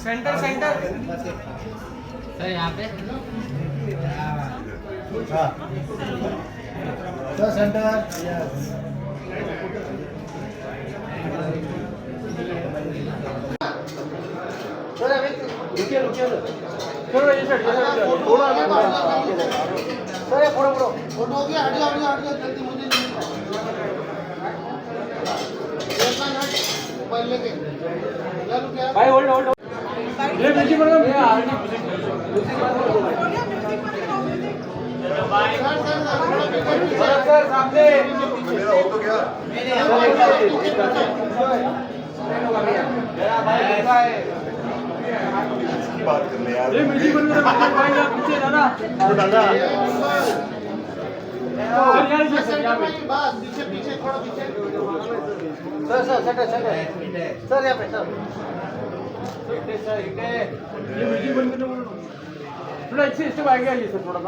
Centre centre sir यहाँ पे sir centre yes sir अभी रुकिए रुकिए सर ये साइड थोड़ा सर ये फोटो फोटो हो गया हट जाओ जल्दी मुझे मोबाइल लेके भाई होल्ड ये म्यूजिक बना मैं आ रही सर सामने मेरा हो तो क्या मेरा भाई बात करने यार ये म्यूजिक बना भाई आप पीछे दादा दादा बस पीछे पीछे थोड़ा पीछे सर यहाँ पे सर ये म्यूजिक बंद करने बोलो थोड़ा अच्छे स्टेप आएगा ये सर थोड़ा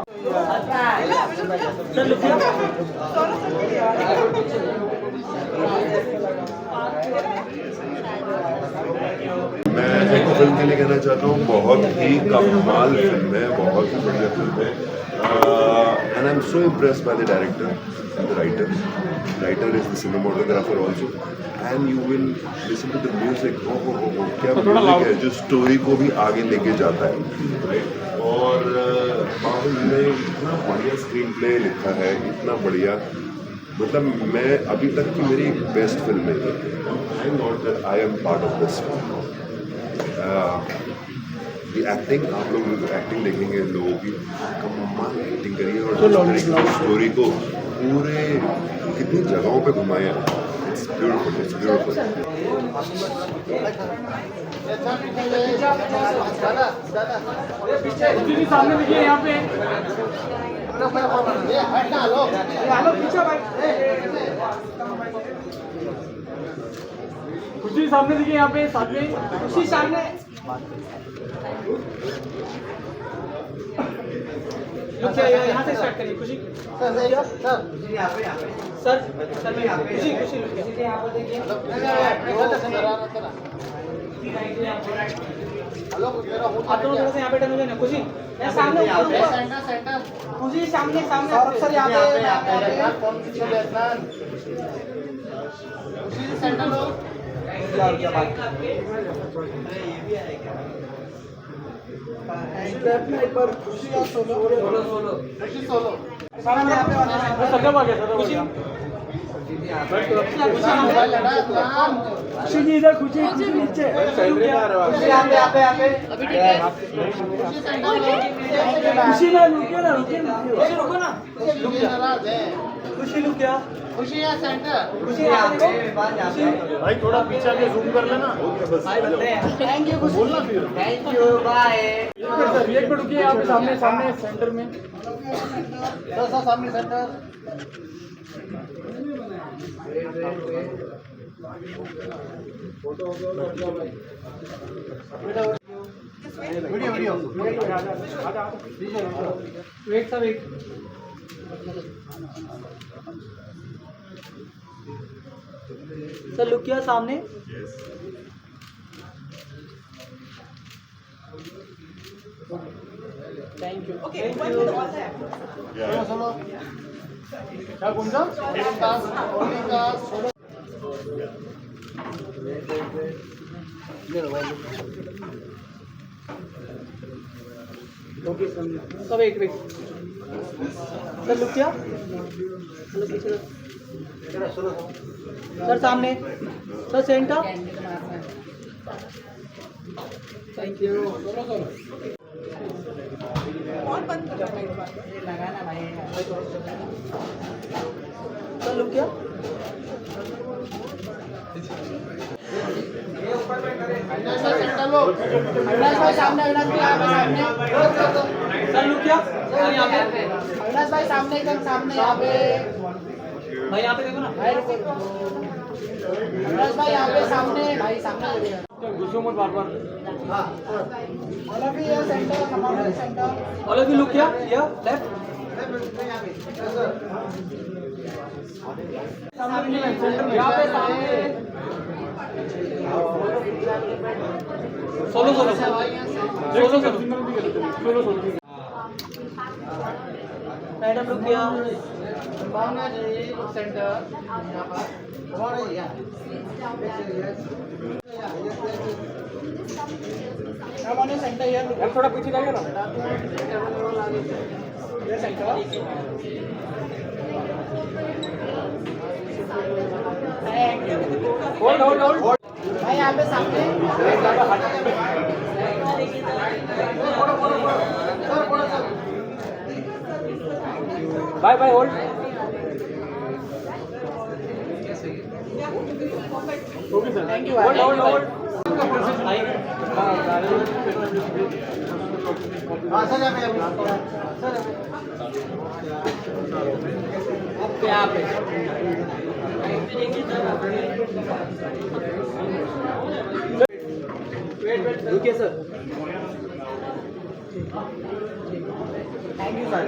मैं एक फिल्म के लिए कहना चाहता हूँ बहुत ही कमाल फिल्म है बहुत ही बढ़िया फिल्म है and I am so impressed by the director and the writer is the cinematographer also and you will listen to the music ओहो क्या म्यूजिक है जो स्टोरी को भी आगे लेके जाता है राइट और बाहुबली ने इतना बढ़िया स्क्रीन प्ले लिखा है इतना बढ़िया मतलब मैं अभी तक की मेरी एक बेस्ट फिल्म है I am not that I am part of this acting आप लोग एक्टिंग देखेंगे लोगों की कमाल एक्टिंग करिए और स्टोरी को पूरे कितनी जगहों पे घुमाए इट्स ब्यूटीफुल इट्स ब्यूटीफुल सामने देखिए यहाँ पे खुशी सामने देखिए यहाँ पे साथ में खुशी सामने यहाँ से स्टार्ट करिए खुशी सर खुशी खुशी यहाँ पर देखिए आप दोनों थोड़ा सा यहाँ पे टर्न हो जाए ना खुशी सामने सेंटर खुशी सामने सामने सर यहाँ पे खुशी सेंटर लो क्या बात एक बार खुशी या सोलो खुशी सोलो सामने यहाँ पे सदब आ गया खुशी खुशी जी इधर खुशी खुशी नीचे यहाँ पे खुशी ना रुके रुको ना खुशी रुक गया खुशी यहाँ सेंटर खुशी भाई थोड़ा पीछे आके जूम कर लेना थैंक यू बोलना फिर थैंक यू बाय सर एक मिनट रुकिए आप सामने सामने सेंटर में सर सामने centre photo video wait sir wait sir look किया सामने थैंक यू क्या कौन सा ओके सब एक सर लुक किया सर सामने sir centre thank you sir look क्या सर लुक क्या सर यहाँ पे अविनाश भाई सामने एकदम सामने यहाँ पे भाई यहाँ पे देखो ना अविनाश भाई यहाँ पे सामने भाई सामने घुसो मत बार बार हाँ all of you centre commander centre all of you look क्या लेफ्ट सामने यहाँ पे सामने सोलो मैडम लुक किया संभावना जी सेंटर यहाँ पर सेंटर यार थोड़ा पीछे जाइए ना ये सेंटर होल्ड भाई यहाँ पे सामने bye hold thank you hold sir यहाँ पे रुकिए sir thank you sir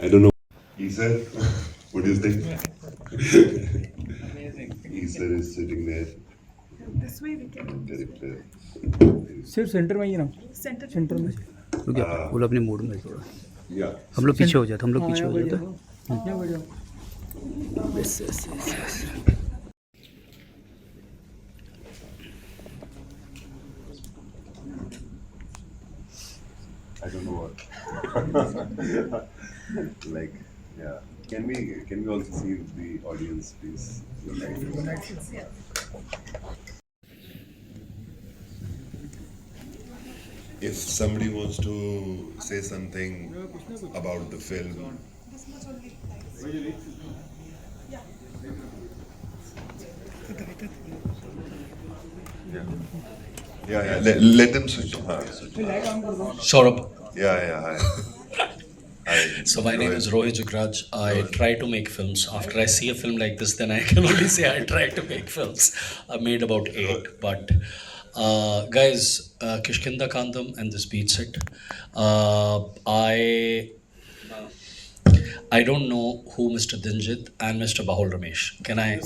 I don't know. Isa, what do you think? Amazing. Isa is sitting there. This way we can. Director. सिर्फ सेंटर में ही ना सेंटर में रुक जा बोल अपने मूड में थोड़ा Yeah. हम लोग पीछे हो जाते हम लोग पीछे हो जाते बस I don't know what. Like, yeah. Can we also see the audience, please? If somebody wants to say something about the film. Yeah. Let them switch. Saurabh. Yeah. Hi. So my name is Rohit Jugraj. I try to make films. After I see a film like this, then I can only say I try to make films. I made about 8, but guys, Kishkinda Kandam and this beats it. I don't know who Mr. Dinjit and Mr. Bahul Ramesh. Can I?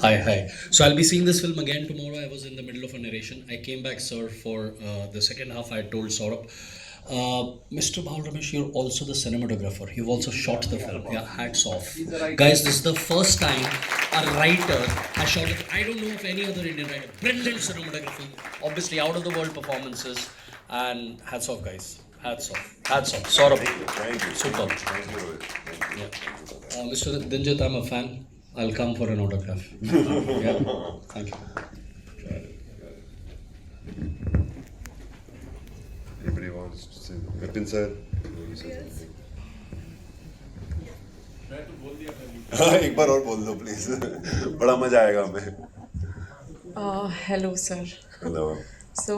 Hi. So I'll be seeing this film again tomorrow. I was in the middle of a narration. I came back, sir, for the second half. I told Saurabh, Mr. Bahul Ramesh, you're also the cinematographer. You've also shot the film. Yeah, hats off. Guys, this is the first time a writer has shot it. I don't know of any other Indian writer. Brilliant cinematography. Obviously, out of the world performances. And hats off, guys. Hats off. Saurabh. Thank you. Superb. Thank you, Rohit. Thank you. Yeah. Mr. Dinjit, I'm a fan. I'll come for an autograph. Yeah. Thank you. Anybody wants to say? Vipin sir? हाँ एक बार और बोल दो please बड़ा मजा आएगा हमें Hello, sir. Hello So,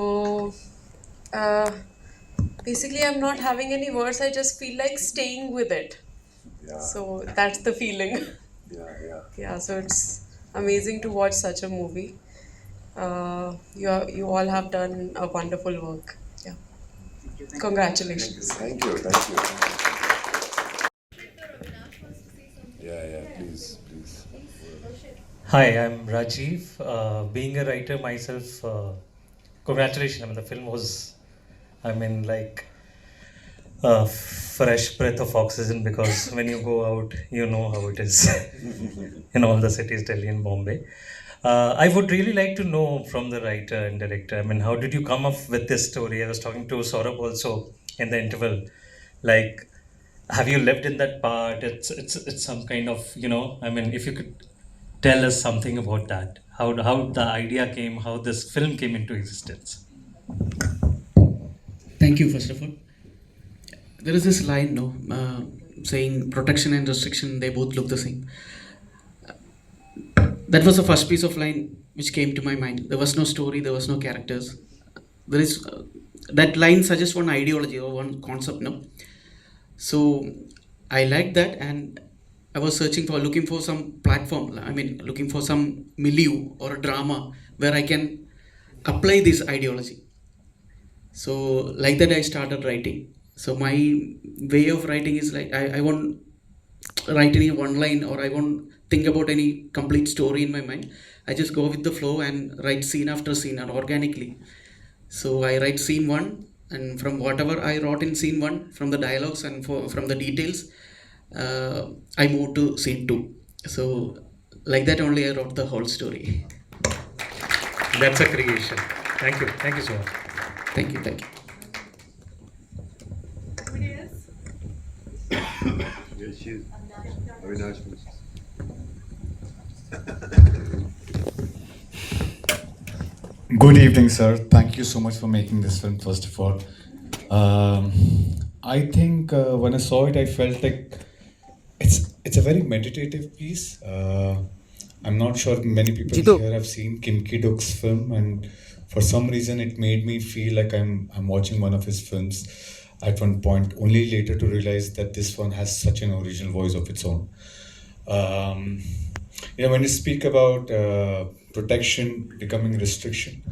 basically, I'm not having any words. I just feel like staying with it. Yeah. So that's the feeling. Yeah. Yeah, so it's amazing to watch such a movie. You all have done a wonderful work. Yeah. Congratulations. Thank you. Yeah, please. Hi, I'm Rajiv. Being a writer myself, congratulations. I mean, the film was, like a fresh breath of oxygen because when you go out, you know how it is in all the cities, Delhi and Bombay. I would really like to know from the writer and director, I mean, how did you come up with this story? I was talking to Saurabh also in the interval. Like, have you lived in that part? It's some kind of, I mean, if you could tell us something about that, how the idea came, how this film came into existence. Thank you, first of all. There is this line, saying protection and restriction, they both look the same. That was the first piece of line which came to my mind. There was no story, there was no characters. There is that line suggests one ideology or one concept, no? So I liked that, and I was looking for some platform. Looking for some milieu or a drama where I can apply this ideology. So like that I started writing. So my way of writing is like I won't write any one line, or I won't think about any complete story in my mind. I just go with the flow and write scene after scene and organically. So I write scene one, and from whatever I wrote in scene one, from the dialogues and from the details, I move to scene two. So like that only I wrote the whole story. That's a creation. Thank you so much. Thank you. Somebody else? Yes, she's Avinash. Good evening, sir. Thank you so much for making this film, first of all. I think when I saw it, I felt like it's a very meditative piece. I'm not sure many people here have seen Kim Ki-duk's film, and for some reason it made me feel like I'm watching one of his films at one point, only later to realize that this one has such an original voice of its own. When you speak about protection becoming restriction,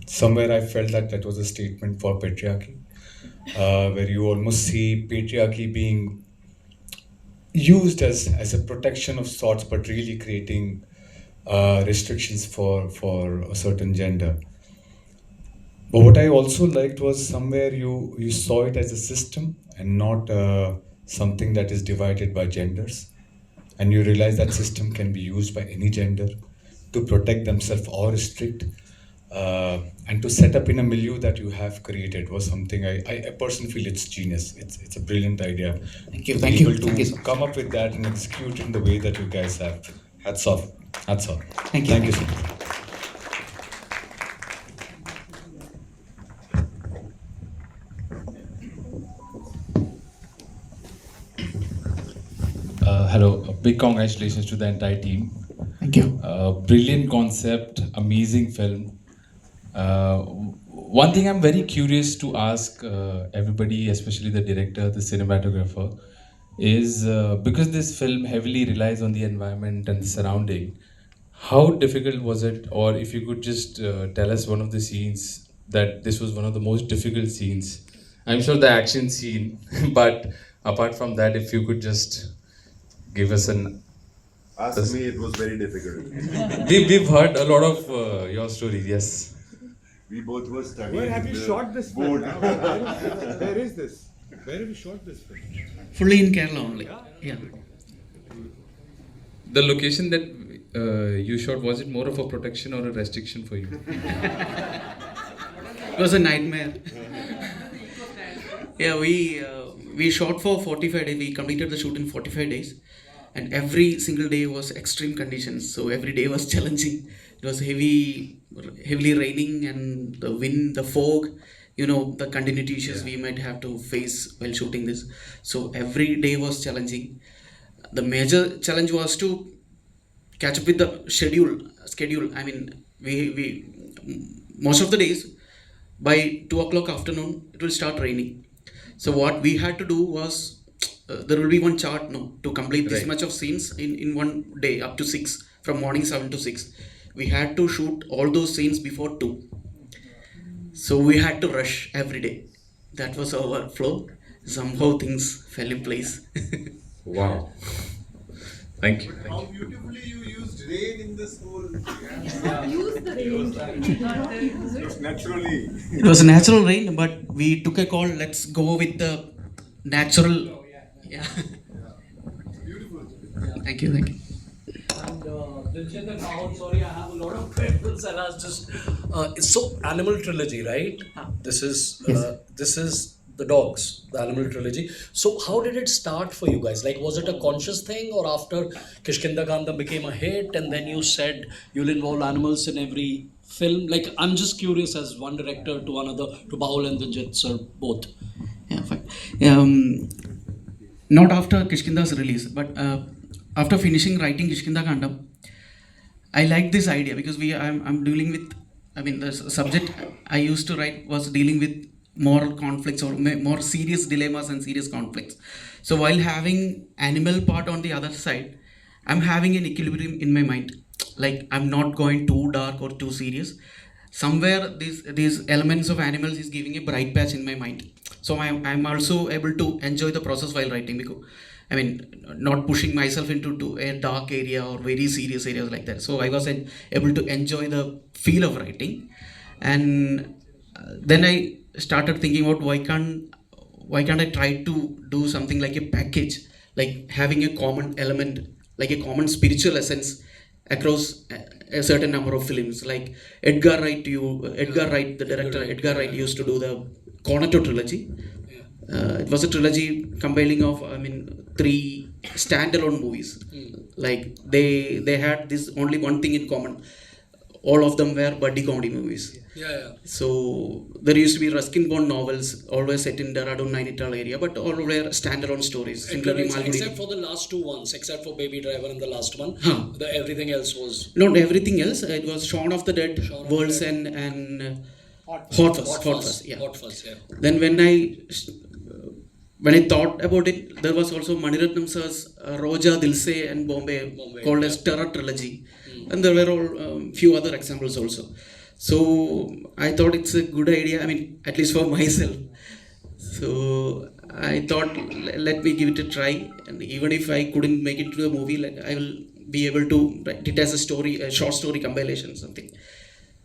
somewhere I felt that was a statement for patriarchy, where you almost see patriarchy being used as a protection of sorts, but really creating restrictions for a certain gender. But what I also liked was somewhere you saw it as a system and not something that is divided by genders. And you realize that system can be used by any gender to protect themselves or restrict. And to set up in a milieu that you have created was something I personally feel it's genius. It's a brilliant idea. Thank you. To come up with that and execute in the way that you guys have. Hats off. Thank you. Thank you so much. Hello, big congratulations to the entire team. Thank you. Brilliant concept, amazing film. One thing I'm very curious to ask everybody, especially the director, the cinematographer, is because this film heavily relies on the environment and the surrounding, how difficult was it, or if you could just tell us one of the scenes that this was one of the most difficult scenes. I'm sure the action scene, but apart from that, if you could just give us an... Ask me, it was very difficult. We've heard a lot of your stories, yes. We both were studying. Where have you shot this film? Where is this? Where have you shot this film? Fully in Kerala only. Yeah. The location that you shot, was it more of a protection or a restriction for you? It was a nightmare. Yeah, we shot for 45 days. We completed the shoot in 45 days. And every single day was extreme conditions. So every day was challenging. It was heavily raining, and the wind, the fog, the continuity issues we might have to face while shooting this. So every day was challenging. The major challenge was to catch up with the schedule. I mean, we most of the days by 2 o'clock afternoon it will start raining. So what we had to do was there will be one chart to complete this much of scenes in one day up to 6, from morning 7 to 6. We had to shoot all those scenes before 2. So we had to rush every day. That was our flow. Somehow things fell in place. Wow. Thank you. How beautifully you used rain in this whole. Use the rain. It's naturally. It was a natural rain, but we took a call. Let's go with the natural. Yeah. Beautiful. Thank you. Thank you. And Diljit and Rahul, sorry, I have a lot of questions and I was just. So animal trilogy, right? This is the dogs, the animal trilogy. So how did it start for you guys? Like, was it a conscious thing, or after Kishkinda Kanda became a hit and then you said you'll involve animals in every film? Like, I'm just curious as one director to another, to Bahul and Diljit, sir, both. Yeah, fine. Not after Kishkinda's release, but after finishing writing Kishkinda Kanda, I liked this idea because I'm dealing with, the subject I used to write was dealing with moral conflicts or more serious dilemmas and serious conflicts. So while having animal part on the other side, I'm having an equilibrium in my mind. Like, I'm not going too dark or too serious. Somewhere these elements of animals is giving a bright patch in my mind. So I'm also able to enjoy the process while writing, because not pushing myself into a dark area or very serious areas like that. So I was able to enjoy the feel of writing. And then I started thinking about why can't I try to do something like a package, like having a common element, like a common spiritual essence across a certain number of films. Like Edgar Wright, the director Edgar Wright used to do the Cornetto trilogy. It was a trilogy compiling of 3 standalone movies. Like they had this only one thing in common. All of them were buddy comedy movies. So there used to be Ruskin-Bond novels, always set in Dehradun, Nainital area, but all were standalone stories. Except for the last 2 ones, except for Baby Driver and the last one, everything else was... Not everything else. It was Shaun of the Dead, Worlds and Hot Fuzz. Yeah. Then when I thought about it, there was also Maniratnam sir's Roja, Dilse and Bombay called as Terror Trilogy. And there were all few other examples also. So I thought it's a good idea, at least for myself. So I thought, let me give it a try. And even if I couldn't make it to a movie, I will be able to write it as a short story compilation, something.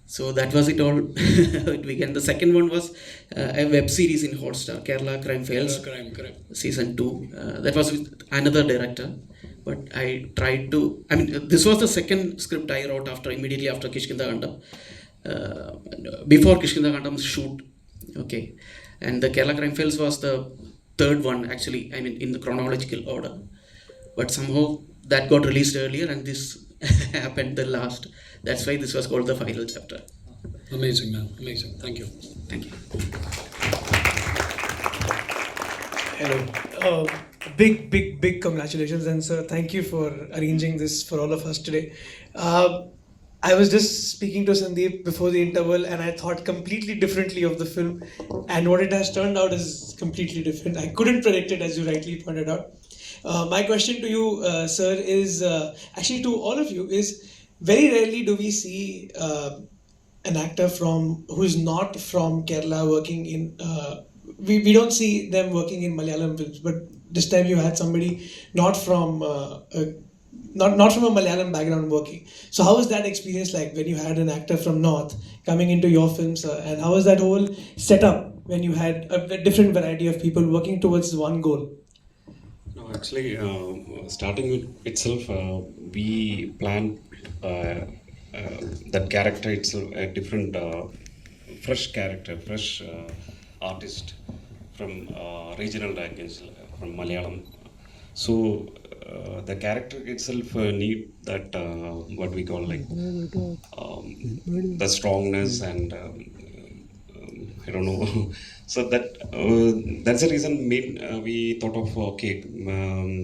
So that was it all. It began. The second one was a web series in Hotstar, Kerala Crime Files, season 2. That was with another director. But I tried to, this was the second script I wrote immediately after Kishkinda Kanda. Before Kishkinda Kanda's shoot. Okay. And the Kerala Crime Files was the third one, actually, in the chronological order. But somehow that got released earlier and this happened the last. That's why this was called the final chapter. Amazing, man. Amazing. Thank you. Thank you. Hello. Big congratulations, and sir, thank you for arranging this for all of us today. I was just speaking to Sandeep before the interval and I thought completely differently of the film, and what it has turned out is completely different. I couldn't predict it, as you rightly pointed out. My question to you, sir, is actually to all of you, is very rarely do we see an actor who is not from Kerala working in, we don't see them working in Malayalam films, but this time you had somebody not from a Malayalam background working. So how was that experience like when you had an actor from North coming into your films, and how was that whole setup when you had a different variety of people working towards one goal? No, actually, starting with itself, we planned that character itself, a different, fresh character, fresh artist from regional language, from Malayalam. So the character itself need that what we call like the strongness and I don't know. So that's the reason we thought of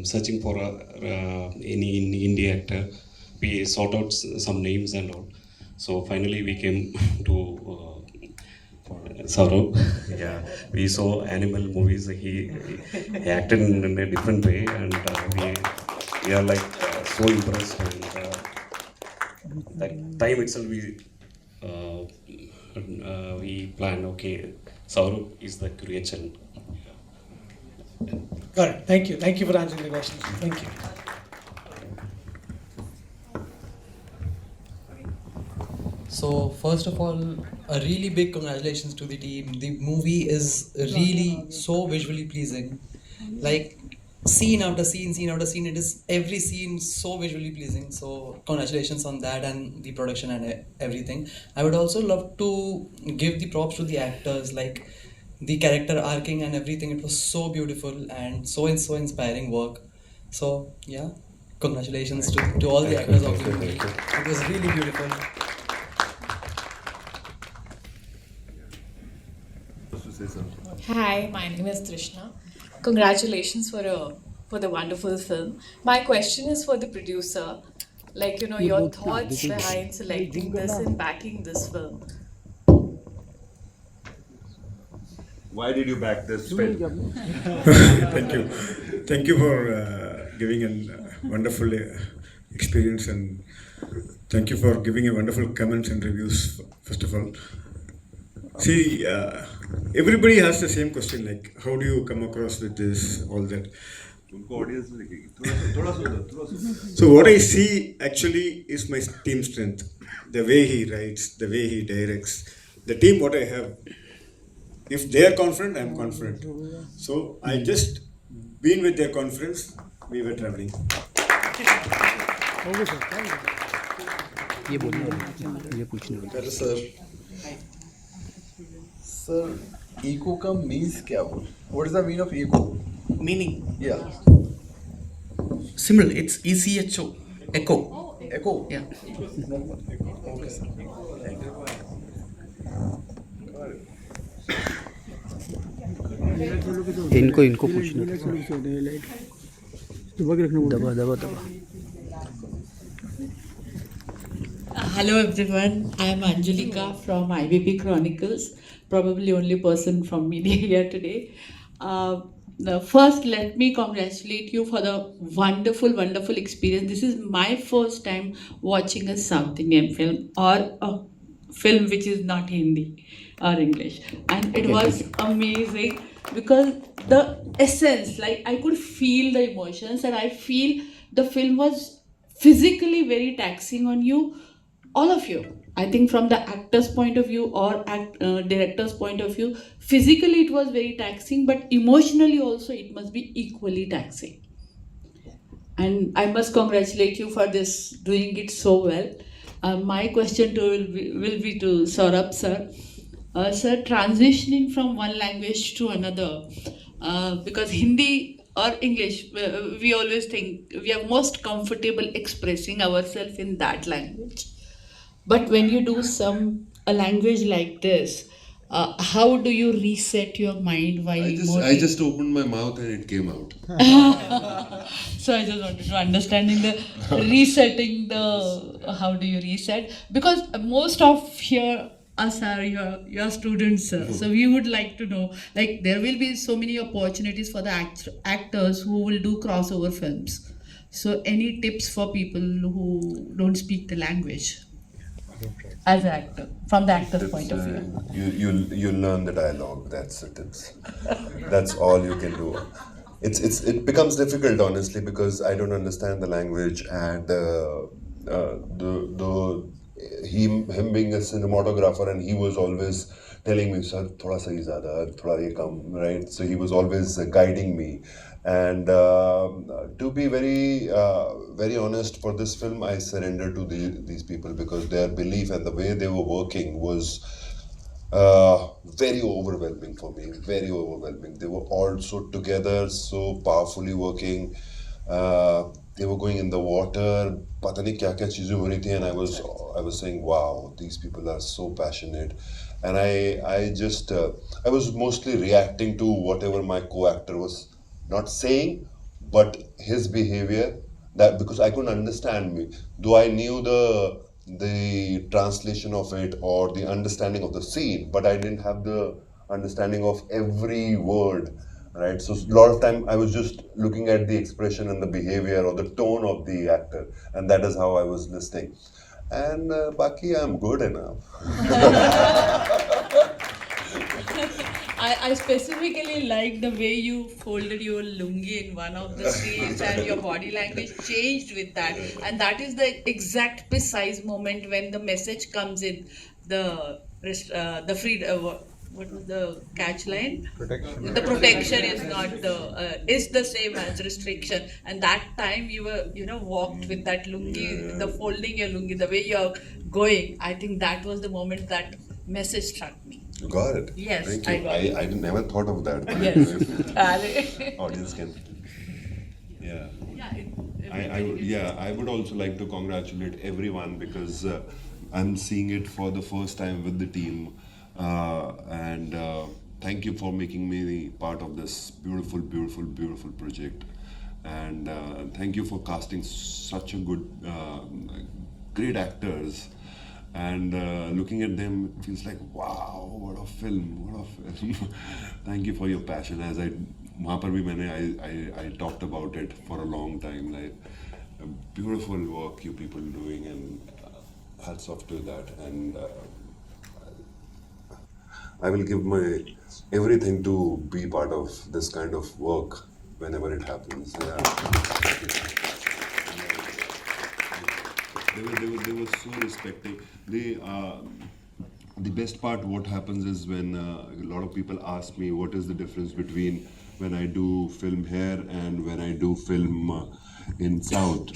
searching for any Indian actor. We sought out some names and all. So finally we came to Saurabh. Yeah, we saw animal movies. He acted in a different way, and we are like so impressed. And that time itself, we planned. Okay, Saurabh is the creature. Got it. Thank you. Thank you for answering the questions. Thank you. So first of all, a really big congratulations to the team. The movie is really so visually pleasing. Like scene after scene, scene after scene, it is every scene so visually pleasing. So congratulations on that and the production and everything. I would also love to give the props to the actors, like the character arcing and everything. It was so beautiful and so inspiring work. So yeah, congratulations to all the actors of the movie. It was really beautiful. Hi, my name is Trishna. Congratulations for the wonderful film. My question is for the producer. Like, you know, your thoughts behind selecting this and backing this film. Why did you back this film? Thank you for giving a wonderful experience, and thank you for giving a wonderful comments and reviews. First of all, see, everybody has the same question, like how do you come across with this, all that. So what I see actually is my team strength, the way he writes, the way he directs, the team what I have. If they are confident, I am confident. So I just been with their confidence, we were traveling. Sir, eco का means क्या बोल? What is the meaning of eco? Meaning? Yeah. Simple. It's ECHO. Echo. Echo. Yeah. Okay, sir. Thank you. इनको पूछना दबा दबा दबा. Hello everyone, I am Anjalika from IBP Chronicles, probably only person from media here today. First, let me congratulate you for the wonderful experience. This is my first time watching a South Indian film or a film which is not Hindi or English, and it was amazing because the essence, like I could feel the emotions, and I feel the film was physically very taxing on you, all of you. I think from the actor's point of view or director's point of view, physically it was very taxing, but emotionally also it must be equally taxing. And I must congratulate you for this, doing it so well. My question will be to Saurabh sir. Sir, transitioning from one language to another, because Hindi or English, we always think we are most comfortable expressing ourselves in that language. But when you do a language like this, how do you reset your mind while I just opened my mouth and it came out. So I just wanted to understanding the resetting the, how do you reset? Because most of here us are your students, sir. So we would like to know, like there will be so many opportunities for the actors who will do crossover films. So any tips for people who don't speak the language? As an actor, from the actor's point of view. You learn the dialogue. That's the tips. That's all you can do. It becomes difficult, honestly, because I don't understand the language, and him being a cinematographer, and he was always telling me, "Sir, thoda sa hi zyada, thoda ye kam," right? So he was always guiding me. And to be very honest, for this film, I surrendered to these people because their belief and the way they were working was very overwhelming for me, very overwhelming. They were all so together, so powerfully working. They were going in the water, pata nahi kya kya cheezein ho rahi thi, and I was saying, wow, these people are so passionate. And I was mostly reacting to whatever my co-actor was not saying, but his behavior, that because I couldn't understand me. Though I knew the the translation of it or the understanding of the scene, but I didn't have the understanding of every word, right? So a lot of time I was just looking at the expression and the behavior or the tone of the actor, and that is how I was listening. And Baki, I'm good enough. I specifically like the way you folded your lungi in one of the scenes and your body language changed with that. And that is the exact precise moment when the message comes in. What was the catch line? Protection. The protection is not is the same as restriction. And that time you were, walked with that lungi, the folding your lungi, the way you're going. I think that was the moment that message struck me. You got it. Yes, Thank you. I got it. I never thought of that. But Yes. Audience can. Yeah. I would also like to congratulate everyone because I'm seeing it for the first time with the team. And thank you for making me part of this beautiful, beautiful, beautiful project. And thank you for casting such a good, great actors. And looking at them, it feels like, wow, what a film, what a film. Thank you for your passion. As वहाँ पर भी I talked about it for a long time. Like, beautiful work you people doing, and hats off to that. And I will give my everything to be part of this kind of work whenever it happens. Yeah. They were so respecting. The best part, what happens is when a lot of people ask me what is the difference between when I do film here and when I do film in South.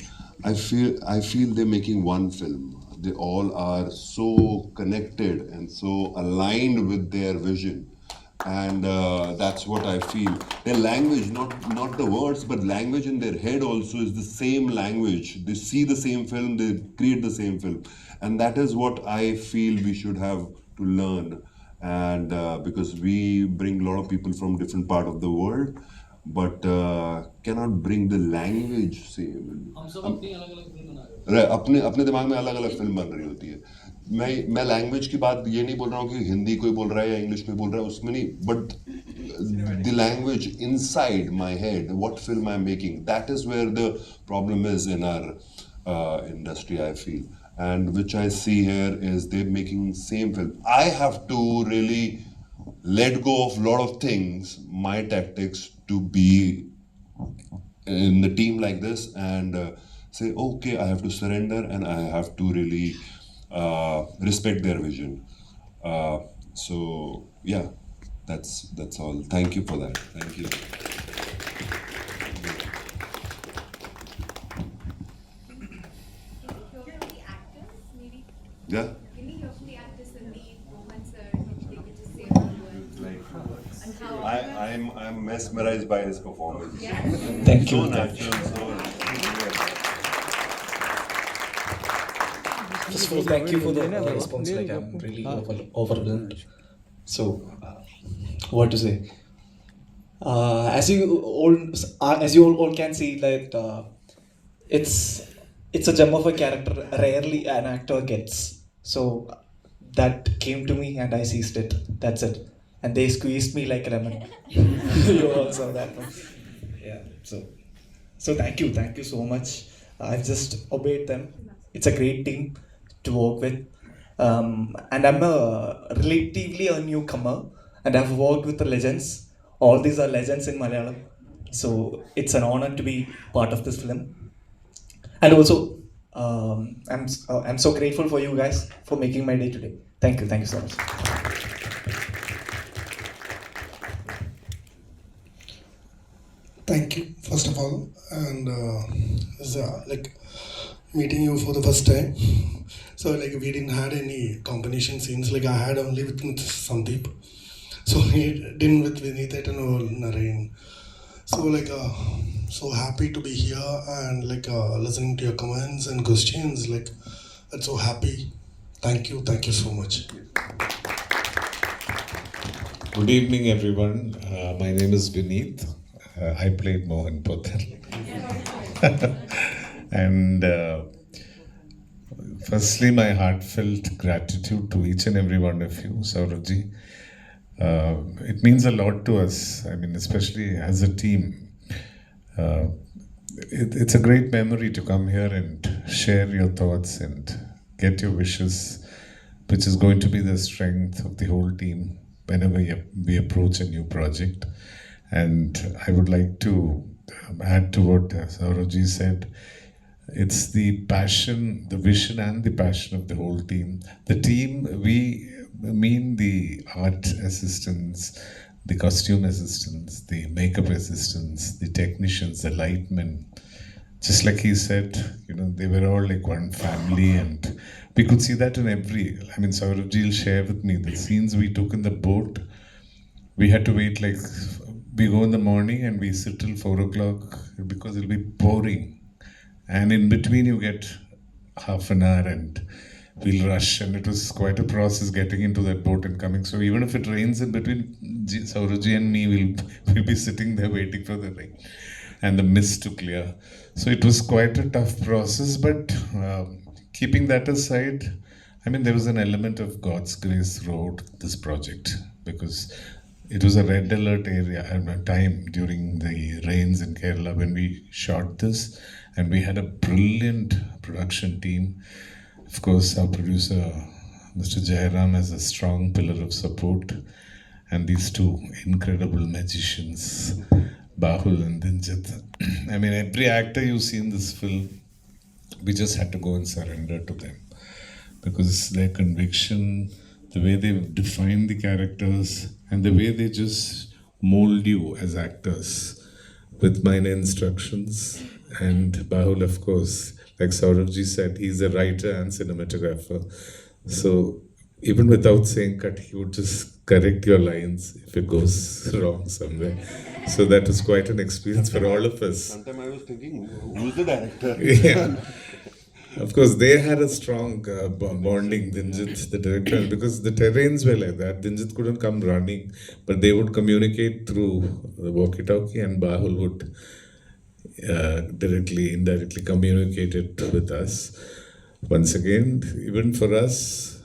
I feel they're making one film. They all are so connected and so aligned with their vision. And that's what I feel. Their language, not the words, but language in their head also is the same language. They see the same film, they create the same film. And that is what I feel we should have to learn. And because we bring a lot of people from different part of the world, but cannot bring the language same. अपने दिमाग में अलग अलग film बन रही होती है. मैं लैंग्वेज की बात ये नहीं बोल रहा हूँ कि हिंदी कोई बोल रहा है या इंग्लिश कोई बोल रहा है उसमें नहीं, but the language inside my head, what film I'm making, that is where the problem is in our industry, I feel. And which I see here is they're making same film. I have to really let go of a lot of things, my tactics, to be in the team like this and say, okay, I have to surrender and I have to really respect their vision. So yeah, that's all. Thank you for that. Thank you. Yeah. I'm mesmerized by his performance. Thank you. So natural, so First of all, thank you for the response. Like, I'm really overwhelmed. So, what to say? As you all can see, like it's a gem of a character. Rarely an actor gets. So that came to me and I seized it. That's it. And they squeezed me like a lemon. You all saw that one. Yeah. So thank you so much. I've just obeyed them. It's a great team to work with. And I'm relatively a newcomer, and I've worked with the legends. All these are legends in Malayalam. So it's an honor to be part of this film. And also, I'm so grateful for you guys for making my day today. Thank you so much. Thank you, first of all, and it's like meeting you for the first time. So like we didn't had any combination scenes. Like I had only with Sandeep, so he didn't with Vineeth and Narain. So like so happy to be here and like listening to your comments and questions. Like I'm so happy. Thank you so much. Good evening, everyone. My name is Vineeth. I played Mohan Pothar. And Firstly, my heartfelt gratitude to each and every one of you, Saurabh. It means a lot to us. I mean, especially as a team. It's a great memory to come here and share your thoughts and get your wishes, which is going to be the strength of the whole team whenever we approach a new project. And I would like to add to what Saurabh said. It's the passion, the vision and the passion of the whole team. The team, we mean the art assistants, the costume assistants, the makeup assistants, the technicians, the lightmen. Just like he said, they were all like one family, and we could see that in every, Saurabh will share with me the scenes we took in the boat. We had to wait, we go in the morning and we sit till 4 o'clock because it'll be pouring. And in between you get half an hour and we'll rush, and it was quite a process getting into that boat and coming. So even if it rains in between, Saurabh and me will be sitting there waiting for the rain and the mist to clear. So it was quite a tough process, but keeping that aside, there was an element of God's grace throughout this project, because it was a red alert area at a time during the rains in Kerala when we shot this, and we had a brilliant production team. Of course, our producer, Mr. Jairam, as a strong pillar of support, and these two incredible magicians, Bahul and Dinjit. Every actor you see in this film, we just had to go and surrender to them, because their conviction, the way they define the characters, and the way they just mold you as actors with minor instructions. And Bahul, of course, like Saurabh said, he's a writer and cinematographer. So even without saying cut, he would just correct your lines if it goes wrong somewhere. So that was quite an experience for all of us. Sometimes I was thinking, who's the director? Yeah. Of course, they had a strong bonding, Dinjit, the director, because the terrains were like that. Dinjit couldn't come running, but they would communicate through the walkie-talkie, and Bahul would directly, indirectly communicate it with us. Once again, even for us,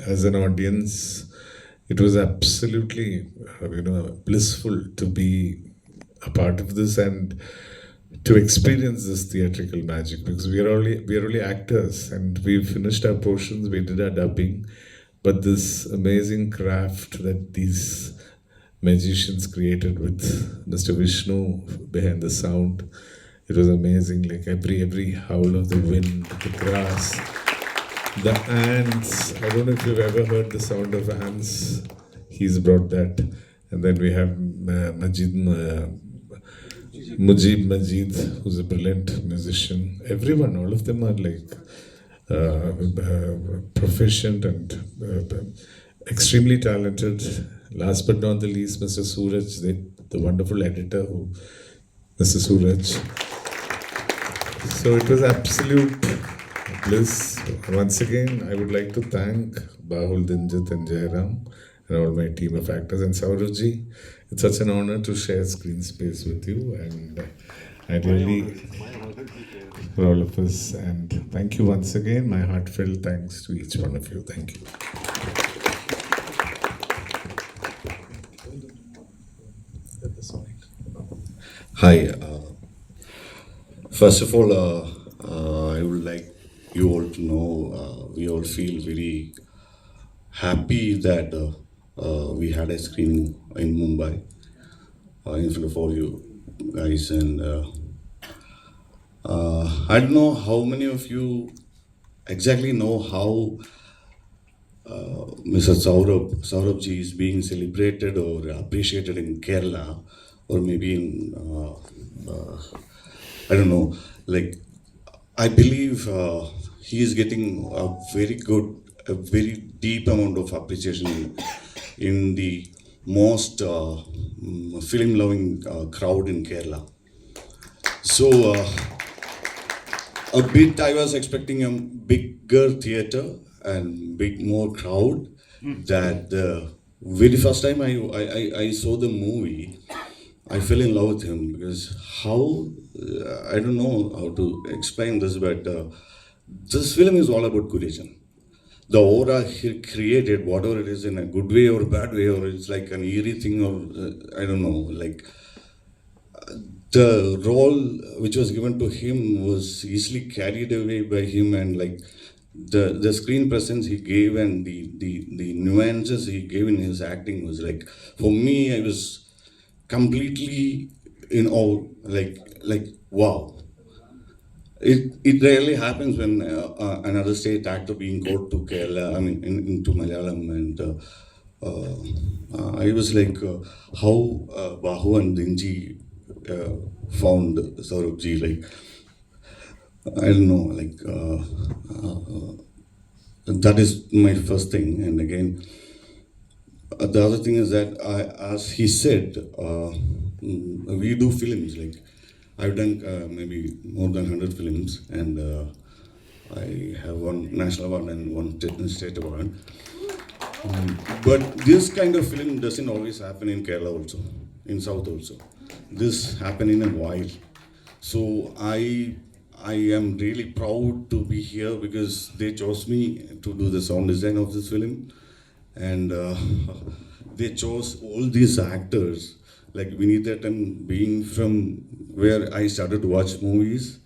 as an audience, it was absolutely, blissful to be a part of this and to experience this theatrical magic, because we are only actors, and we finished our portions, we did our dubbing, but this amazing craft that these magicians created with Mr. Vishnu behind the sound, it was amazing. Like every howl of the wind, the grass, the ants. I don't know if you've ever heard the sound of ants. He's brought that. And then we have Mujib Majid, who's a brilliant musician. Everyone, all of them are like proficient and extremely talented. Last but not the least, Mr. Suraj, the wonderful editor, Mr. Suraj. So it was absolute bliss. Once again, I would like to thank Bahul, Dinjit and Jairam and all my team of actors. And Saurabh, it's such an honor to share screen space with you, and I really, for all of us, and thank you once again. My heartfelt thanks to each one of you. Thank you. Hi. First of all, I would like you all to know we all feel very happy that we had a screening in Mumbai in front of all you guys, and I don't know how many of you exactly know how Mr. Saurabh ji is being celebrated or appreciated in Kerala, or maybe in I don't know, like I believe he is getting a very deep amount of appreciation in the most film loving crowd in Kerala. So a bit I was expecting a bigger theater and more crowd. That the very first time I saw the movie, I fell in love with him, because how I don't know how to explain this, but this film is all about Kurijan. The aura he created, whatever it is in a good way or bad way, or it's like an eerie thing, or I don't know, like the role which was given to him was easily carried away by him, and like the screen presence he gave and the nuances he gave in his acting was like, for me, I was completely in awe, like wow. It rarely happens when another state actor being called to Kerala, I mean, into Malayalam, and I was like, how Bahu and Dinji found Saurabh, like, I don't know, like, that is my first thing. And again, the other thing is that, as he said, we do films, like, I've done maybe more than 100 films, and I have one national award and one state award. But this kind of film doesn't always happen in Kerala also, in South also. This happened in a while. So I am really proud to be here because they chose me to do the sound design of this film. And they chose all these actors, like Vineeth and being from where I started to watch movies.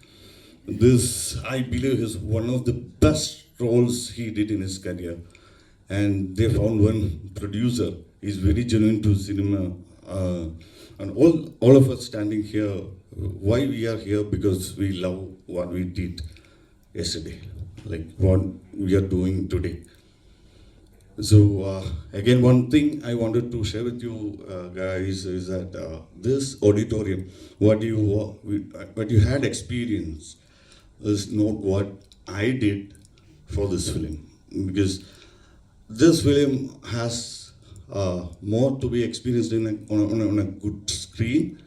This, I believe, is one of the best roles he did in his career. And they found one producer. He's very genuine to cinema. And all of us standing here, why we are here? Because we love what we did yesterday, like what we are doing today. So again, one thing I wanted to share with you guys is that this auditorium, what you had experienced, is not what I did for this film, because this film has more to be experienced on a good screen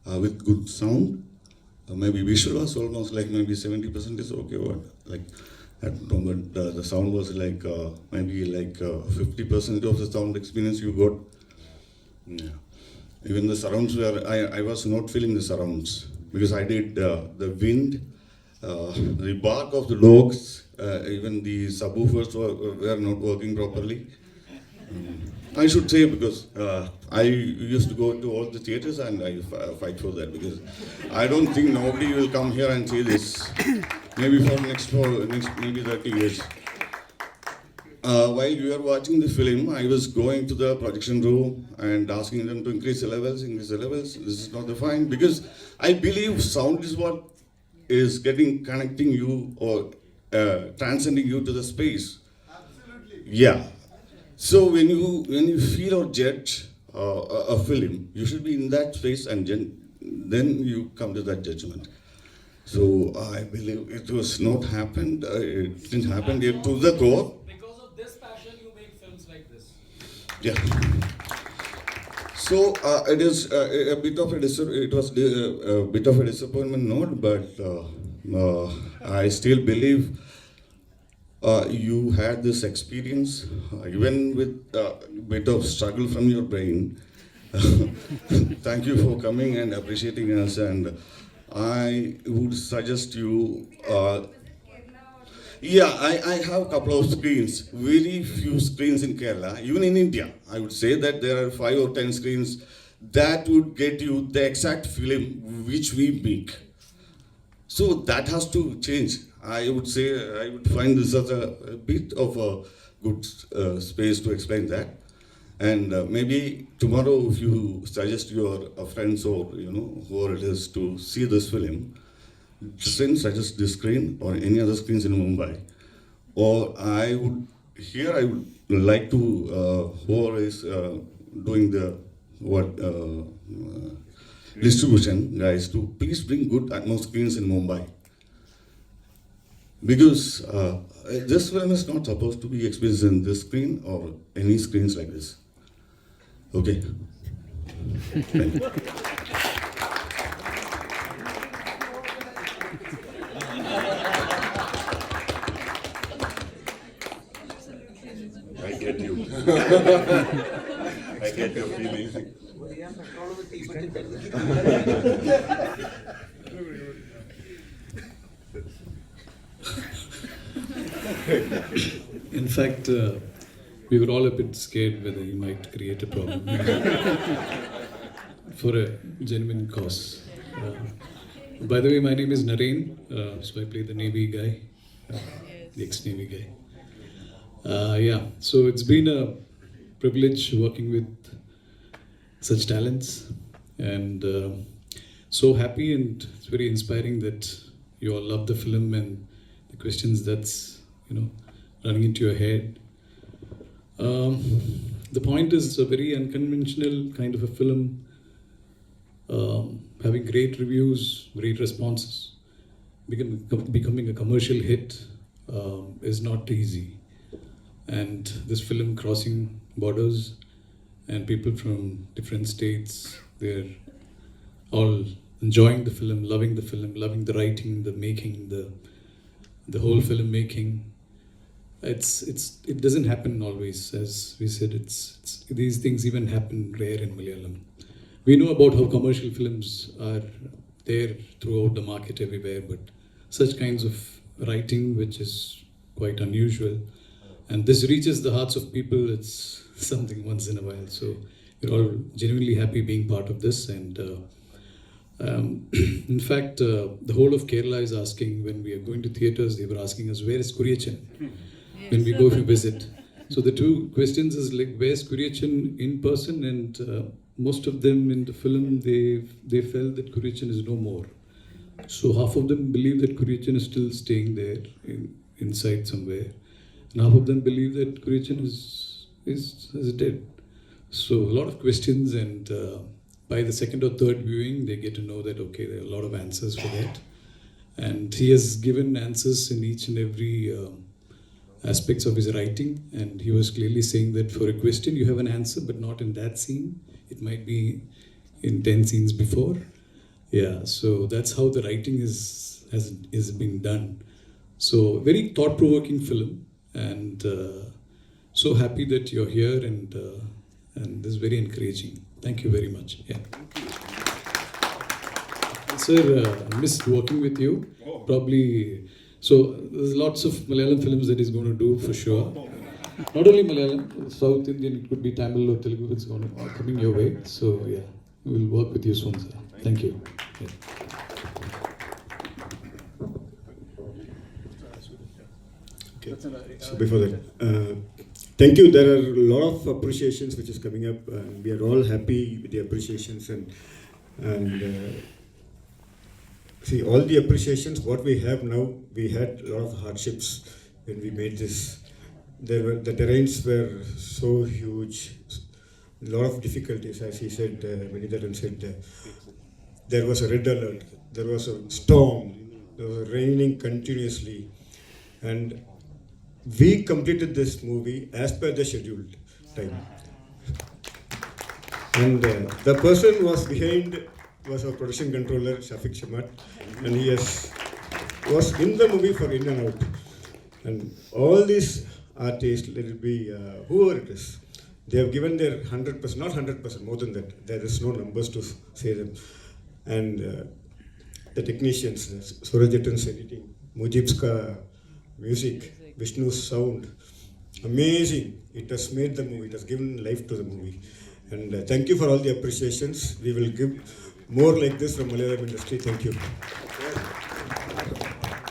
with good sound. Maybe visual was almost like maybe 70% is okay, but like I don't know, but the sound was like maybe like 50% of the sound experience you got. Yeah. Even the surrounds were, I was not feeling the surrounds because I did the wind, the bark of the dogs, even the subwoofers were not working properly. I should say because I used to go to all the theaters and I fight for that because I don't think nobody will come here and see this. Maybe for next maybe 30 years. While you were watching the film, I was going to the projection room and asking them to increase the levels. This is not the fine because I believe sound is what is connecting you or transcending you to the space. Absolutely. Yeah. So when you feel or judge a film, you should be in that space and then you come to that judgment. So I believe it was not happened. It didn't happen yet to the core. Because of this passion, you make films like this. Yeah. So it is a bit of a disappointment note, but I still believe you had this experience, even with a bit of struggle from your brain. Thank you for coming and appreciating us, and I would suggest you, I have a couple of screens, very few screens in Kerala, even in India. I would say that there are 5 or 10 screens that would get you the exact film which we make. So that has to change. I would say I would find this as a bit of a good space to explain that. And maybe tomorrow, if you suggest your friends or whoever it is to see this film, suggest this screen or any other screens in Mumbai. Or I would like to whoever is doing the distribution guys to please bring good Atmos screens in Mumbai. Because this film is not supposed to be experienced in this screen or any screens like this. Okay. Thank you. I get you. I get your feeling. In fact, we were all a bit scared whether he might create a problem for a genuine cause. By the way, my name is Naren, so I play the Navy guy, the ex-Navy guy. Yeah, so it's been a privilege working with such talents, and so happy, and it's very inspiring that you all love the film and the questions that's running into your head. The point is a very unconventional kind of a film, having great reviews, great responses, becoming a commercial hit is not easy. And this film crossing borders and people from different states, they're all enjoying the film, loving the writing, the making, the whole film making. It doesn't happen always, as we said. It's these things even happen rare in Malayalam. We know about how commercial films are there throughout the market everywhere, but such kinds of writing, which is quite unusual, and this reaches the hearts of people, it's something once in a while. So we're all genuinely happy being part of this, and in fact, the whole of Kerala is asking, when we are going to theatres, they were asking us, where is Kuriyachan? When we go to visit. So the two questions is like, where's Kuriyachan in person? And most of them in the film, they felt that Kuriyachan is no more. So half of them believe that Kuriyachan is still staying there inside somewhere. And half of them believe that Kuriyachan is dead. So a lot of questions, and by the second or third viewing, they get to know that, okay, there are a lot of answers for that. And he has given answers in each and every aspects of his writing, and he was clearly saying that for a question you have an answer, but not in that scene. It might be in 10 scenes before. Yeah, so that's how the writing is being done. So very thought-provoking film, and so happy that you're here, and this is very encouraging. Thank you very much. Yeah. Sir, I missed working with you. Probably. So there's lots of Malayalam films that he's going to do for sure. Not only Malayalam, South Indian, it could be Tamil or Telugu, it's coming your way. So yeah, we'll work with you soon, sir. Thank you. Yeah. Okay. So before that, thank you. There are a lot of appreciations which is coming up, and we are all happy with the appreciations, and see, all the appreciations, what we have now, we had a lot of hardships when we made this. The terrains were so huge, a lot of difficulties, as he said, Vineeth said, there was a red alert, there was a storm, there was raining continuously, and we completed this movie as per the scheduled time. And the person was behind was our production controller, Shafiq Shamat, and he was in the movie for in and out. And all these artists, let it be whoever it is, they have given their 100%, not 100%, more than that. There is no numbers to say them. And the technicians, Surajatan's editing, Mujib's music, Vishnu's sound, amazing. It has made the movie, it has given life to the movie. And thank you for all the appreciations. We will give more like this from Malayalam industry. Thank you.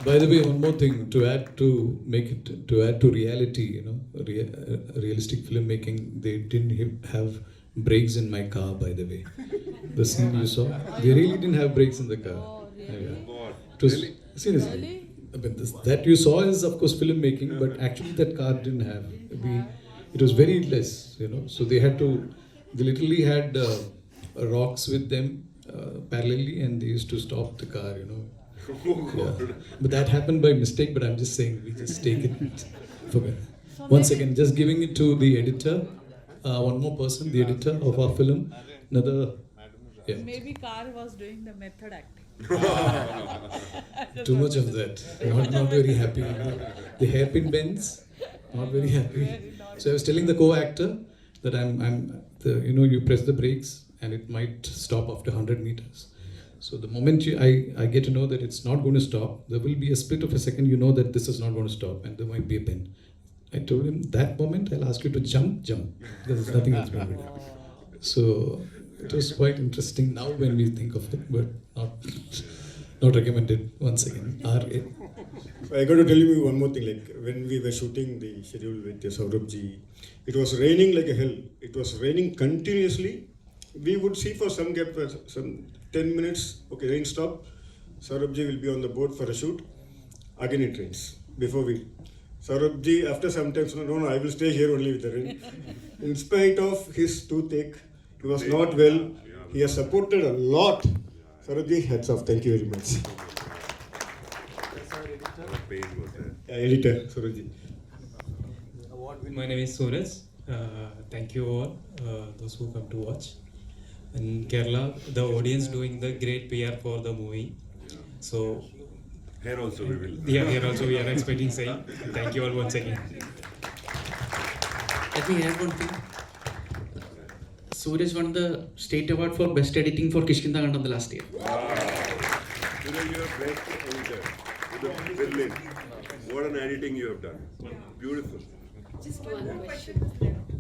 By the way, one more thing to add to reality, realistic filmmaking. They didn't have brakes in my car. By the way, the scene you saw, they really didn't have brakes in the car. It was seriously. I mean, that you saw is of course filmmaking, but actually that car didn't have. It was very less, So they literally had rocks with them parallelly, and they used to stop the car, Yeah. But that happened by mistake, but I'm just saying, we just take it for granted. One second, just giving it to the editor, one more person, the editor of our film, another, yeah. Maybe car was doing the method acting. Too much of that, not very happy. The hairpin bends, not very happy. So I was telling the co-actor that you press the brakes and it might stop after 100 meters. So the moment I get to know that it's not going to stop, there will be a split of a second, you know that this is not going to stop and there might be a bend. I told him, that moment I'll ask you to jump, because there's nothing else going to do. So it was quite interesting now when we think of it, but not recommended once again. I got to tell you one more thing. Like when we were shooting the schedule with Saurabh ji, it was raining like a hell. It was raining continuously. We would see for some gap, some 10 minutes. Okay, rain stop. Saurabh ji will be on the boat for a shoot. Again it rains. Before we, Saurabh ji after some time, no, I will stay here only with the rain. In spite of his toothache, he was not well. He has supported a lot. Saurabh ji, hats off. Thank you very much. Editor, Saurabh ji. My name is Suraj. Thank you all, those who come to watch. In Kerala, the audience doing the great PR for the movie. So here also we will. Yeah, here also we are expecting same. Thank you all once again. Let me add one thing. Suraj won the state award for best editing for Kishkinda Kandam the last year. Wow. Suraj, you are best editor. Brilliant. What an editing you have done. Beautiful. Just one question.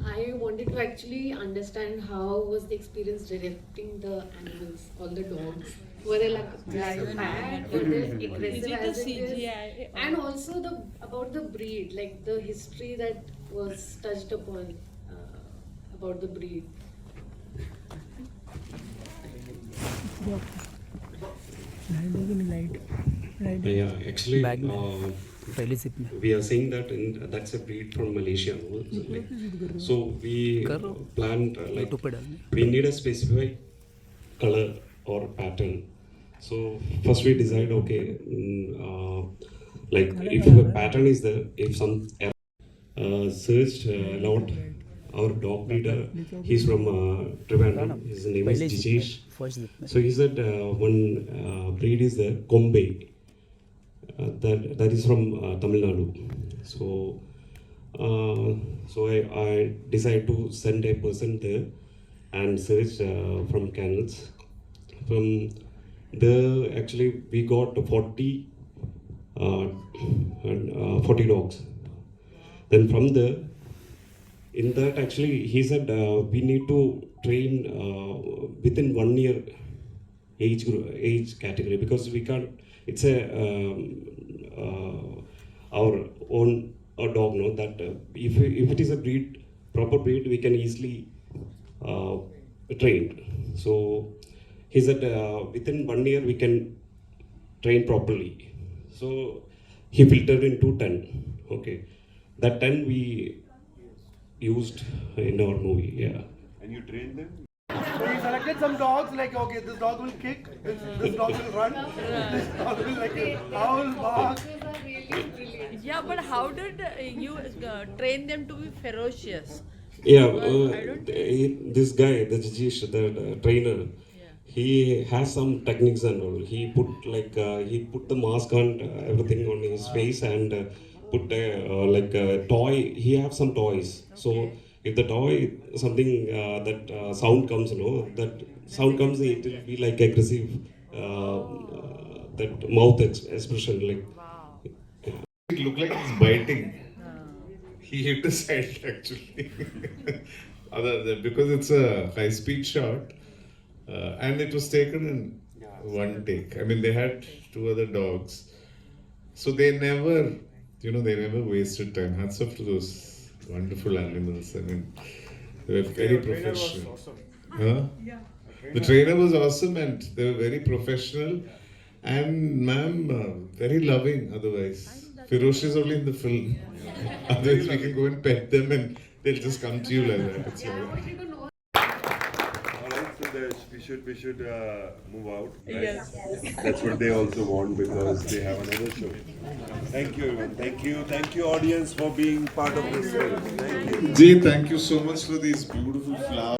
I wanted to actually understand how was the experience directing the animals, all the dogs. Were they like bad? Were they aggressive as it is? And also about the breed, like the history that was touched upon about the breed. Yeah, actually, we are saying that that's a breed from Malaysia. So we planned, we need a specific color or pattern. So first we decide, okay, if a pattern is there, if some searched a lot, our dog breeder, he's from Trivandrum, his name is Jijesh. So he said one breed is the Kombe. That is from Tamil Nadu. So I decided to send a person there and search from kennels. From there, actually, we got 40 dogs. Then from there, in that actually, he said we need to train within 1 year age category, because we can't. It's our own dog, no, that if it is a breed, proper breed, we can easily train. So he said within 1 year we can train properly. So he filtered into 10. Okay, that 10 we used in our movie. Yeah. And you trained them? So you selected some dogs, like, okay, this dog will kick, this dog will run, this dog will howl, bark. Yeah, but how did you train them to be ferocious? Yeah, this guy, the Jijesh, the trainer, he has some techniques and all. He put he put the mask and everything on his face and put a toy. He have some toys. So if the toy something that sound comes, that sound comes, it will be like aggressive. That mouth expression, like. It looked like he's biting. He hit his head actually. Because it's a high-speed shot, and it was taken in one take. I mean, they had 2 other dogs, so they never wasted time. Hats off to those wonderful animals. I mean, they were very professional. Huh? The trainer was awesome, and they were very professional. And ma'am, very loving otherwise. Ferocious only in the film. Otherwise, we can go and pet them and they'll just come to you like that. It's Alright, so we should move out. Right? Yes. That's what they also want, because they have another show. Thank you, everyone. Thank you, audience, for being part of this film. Thank you. Jay, thank you so much for these beautiful flowers.